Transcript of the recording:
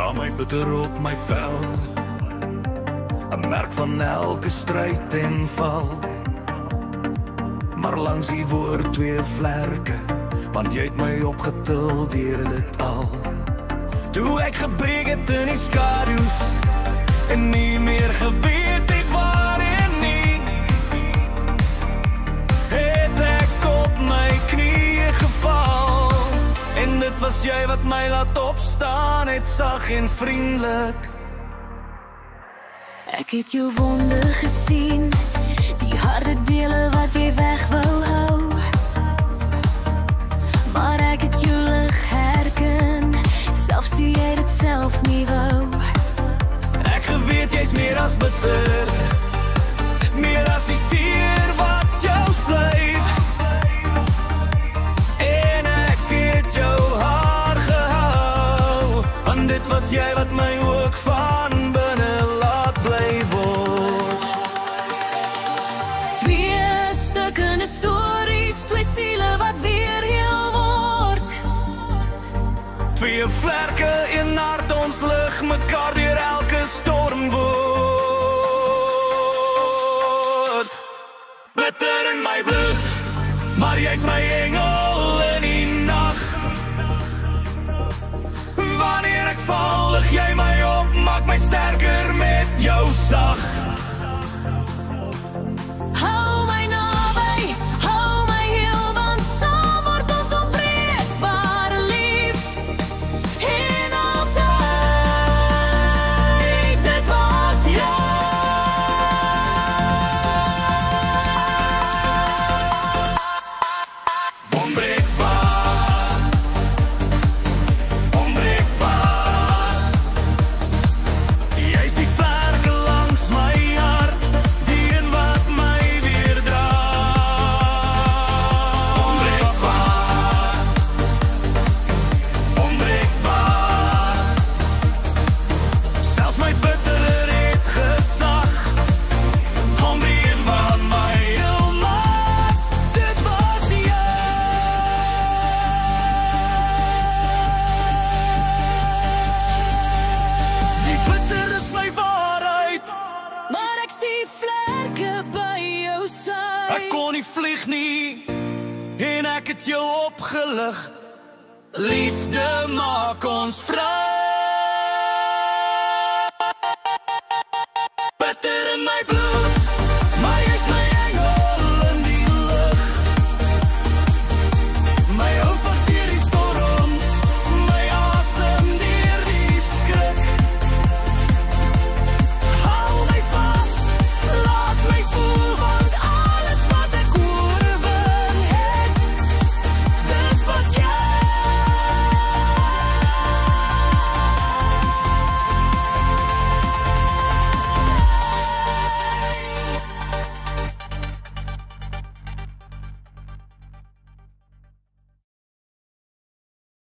dra my bitter op my vel, 'n merk van elke stryd en val. Maar langs die woord twee vlerke, want jy het my opgetil deur dit al. Toe ek gebreek het in die skadu's, en nie meer geweet het waar en nie, het ek op my knieë geval. En dit was jy wat my laat opstaan, het sag en vriendelik. Ek het jou wonde gesien, die harde dele wat jy weg wou hou. Maar ek het jou lig herken, selfs toe jy dit self nie wou. Ek geweet jy's meer as bitter, meer as die seer wat jou slyf. En ek het jou haar gehou, want dit was jy wat my ook van binne laat bly word. Twee stukkende stories, twee siele wat weer heel word. Twee vlerke in hart, ons lig mekaar deur elke storm word. Bitter in my bloed, maar jy's my engel in die nag. Wanneer ek val, lig jy my op, maak my sterker met jou sag. Hou my naby, hou my heel, want saam word ons onbreekbaar lief. En altyd, dit was jy. Onbreekbaar, onbreekbaar. Jy's die vlerke langs my hart, die een wat my weer dra. Onbreekbaar, onbreekbaar. Selfs my bitterheid het gesag, om die een wat my heel maak. Dit was jy. Die bitter is my waarheid. Maar ek stief vlerke by jou sy. Ek kon nie vlieg nie, en ek het jou opgelig. Liefde maak ons vry.